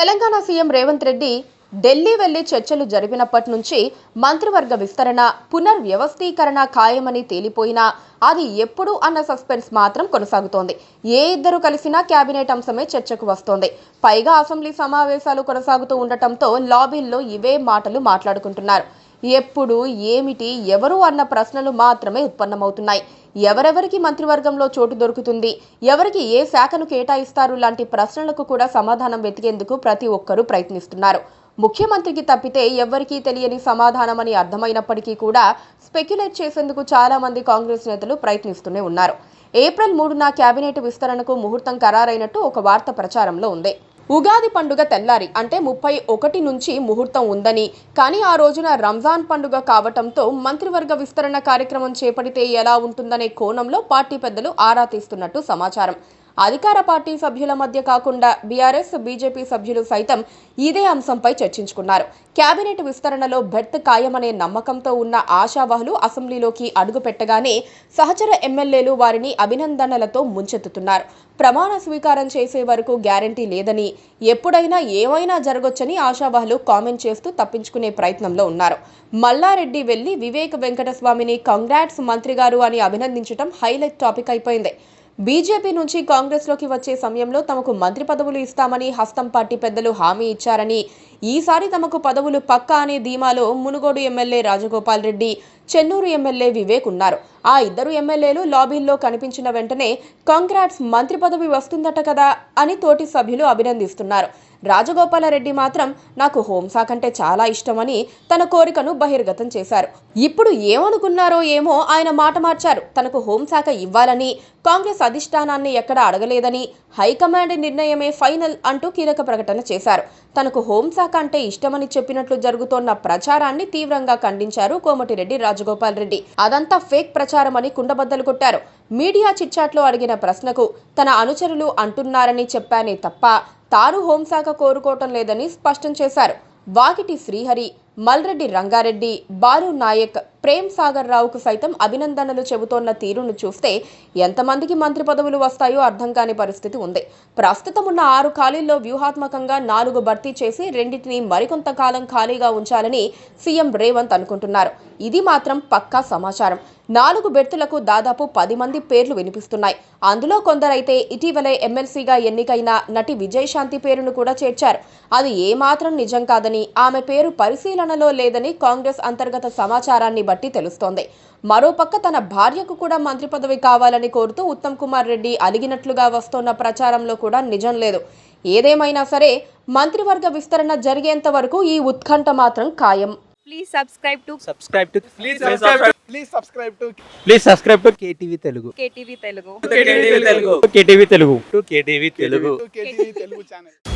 Telangana CM Revanth Reddy Delhi వెళ్లి చర్చలు జరిపినప్పటి నుంచి మంత్రివర్గ విస్తరణ, పునర్వ్యవస్థీకరణ ఖాయమని తేలిపోయినా అది ఎప్పుడు అన్న సస్పెన్స్ మాత్రం కొనసాగుతోంది. ఏ ఇద్దరు కలిసినా కేబినెట్ అంశమే చర్చకు వస్తోంది. పైగా అసెంబ్లీ సమావేశాలు కొనసాగుతూ ఉండటంతో లాబీల్లో ఇవే మాటలు మాట్లాడుకుంటున్నారు. ఎప్పుడు, ఏమిటి, ఎవరు అన్న ప్రశ్నలు మాత్రమే ఉత్పన్నమవుతున్నాయి. ఎవరెవరికి మంత్రివర్గంలో చోటు దొరుకుతుంది, ఎవరికి ఏ శాఖను కేటాయిస్తారు లాంటి ప్రశ్నలకు కూడా సమాధానం వెతికేందుకు ప్రతి ఒక్కరూ ప్రయత్నిస్తున్నారు. ముఖ్యమంత్రికి తప్పితే ఎవ్వరికీ తెలియని సమాధానమని అర్థమైనప్పటికీ కూడా స్పెక్యులేట్ చేసేందుకు చాలా మంది కాంగ్రెస్ నేతలు ప్రయత్నిస్తూనే ఉన్నారు. ఏప్రిల్ 3న కేబినెట్ విస్తరణకు ముహూర్తం ఖరారైనట్టు ఒక వార్త ప్రచారంలో ఉంది. ఉగాది పండుగ తెల్లారి అంటే 31 నుంచి ముహూర్తం ఉందని, కానీ ఆ రోజున రంజాన్ పండుగ కావటంతో మంత్రివర్గ విస్తరణ కార్యక్రమం చేపడితే ఎలా ఉంటుందనే కోణంలో పార్టీ పెద్దలు ఆరా తీస్తున్నట్టు సమాచారం. అధికార పార్టీ సభ్యుల మధ్య కాకుండా బీఆర్ఎస్, బీజేపీ సభ్యులు సైతం ఇదే అంశంపై చర్చించుకున్నారు. కేబినెట్ విస్తరణలో బెర్త్ ఖాయమనే నమ్మకంతో ఉన్న ఆశావహులు అసెంబ్లీలోకి అడుగు పెట్టగానే సహచర ఎమ్మెల్యేలు వారిని అభినందనలతో ముంచెత్తుతున్నారు. ప్రమాణ స్వీకారం చేసే వరకు గ్యారంటీ లేదని, ఎప్పుడైనా ఏమైనా జరగొచ్చని ఆశావహులు కామెంట్ చేస్తూ తప్పించుకునే ప్రయత్నంలో ఉన్నారు. మల్లారెడ్డి వెళ్లి వివేక్ వెంకటస్వామిని కంగ్రాట్స్ మంత్రి గారు అని అభినందించడం హైలైట్ టాపిక్ అయిపోయింది. బీజేపీ నుంచి కాంగ్రెస్లోకి వచ్చే సమయంలో తమకు మంత్రి పదవులు ఇస్తామని హస్తం పార్టీ పెద్దలు హామీ ఇచ్చారని, ఈసారి తమకు పదవులు పక్కా అనే ధీమాలో మునుగోడు ఎమ్మెల్యే రాజగోపాల్ రెడ్డి, చెన్నూరు ఎమ్మెల్యే వివేక్ ఉన్నారు. ఆ ఇద్దరు ఎమ్మెల్యేలు లాబీల్లో కనిపించిన వెంటనే కాంగ్రాట్స్ మంత్రి పదవి వస్తుందట కదా అని తోటి సభ్యులు అభినందిస్తున్నారు. రాజగోపాలరెడ్డి మాత్రం నాకు హోంశాఖ అంటే చాలా ఇష్టమని తన కోరికను బహిర్గతం చేశారు. ఇప్పుడు ఏమనుకున్నారో ఏమో ఆయన మాట మార్చారు. తనకు హోంశాఖ ఇవ్వాలని కాంగ్రెస్ అధిష్టానాన్ని ఎక్కడ అడగలేదని, హైకమాండ్ నిర్ణయమే ఫైనల్ అంటూ కీలక ప్రకటన చేశారు. తనకు హోంశాఖ అంటే ఇష్టమని చెప్పినట్లు జరుగుతోన్న ప్రచారాన్ని తీవ్రంగా ఖండించారు కోమటిరెడ్డి రాజగోపాల్ రెడ్డి. అదంతా ఫేక్ ప్రచారమని కుండబద్దలు కొట్టారు. మీడియా చిట్చాట్లో అడిగిన ప్రశ్నకు తన అనుచరులు అంటున్నారని చెప్పానే తప్ప తాను హోంశాఖ కోరుకోవటం లేదని స్పష్టం చేశారు. వాకిటి శ్రీహరి, మల్రెడ్డి రంగారెడ్డి, బాలు నాయక్, ప్రేమ్ సాగర్ రావుకు సైతం అభినందనలు చెబుతోన్న తీరును చూస్తే ఎంతమందికి మంత్రి పదవులు వస్తాయో అర్థం కాని పరిస్థితి ఉంది. ప్రస్తుతం ఉన్న 6 ఖాళీల్లో వ్యూహాత్మకంగా 4 భర్తీ చేసి 2టిని మరికొంతకాలం ఖాళీగా ఉంచాలని సీఎం రేవంత్ అనుకుంటున్నారు. ఇది మాత్రం పక్కా సమాచారం. 4 బెర్తులకు దాదాపు 10 మంది పేర్లు వినిపిస్తున్నాయి. అందులో కొందరైతే ఇటీవలే ఎమ్మెల్సీగా ఎన్నికైన నటి విజయశాంతి పేరును కూడా చేర్చారు. అది ఏమాత్రం నిజం కాదని, ఆమె పేరు పరిశీలనలో లేదని కాంగ్రెస్ అంతర్గత సమాచారాన్ని బట్టి తెలుస్తోంది. మరోపక్క తన భార్యకు కూడా మంత్రి పదవి కావాలని కోరుతూ ఉత్తమ్ కుమార్ రెడ్డి అలిగినట్లుగా వస్తోన్న ప్రచారంలో కూడా నిజం లేదు. ఏదేమైనా సరే మంత్రివర్గ విస్తరణ జరిగేంత వరకు ఈ ఉత్కంఠ మాత్రం ఖాయం. Please subscribe to KTV Telugu. KTV Telugu. KTV Telugu. KTV Telugu channel.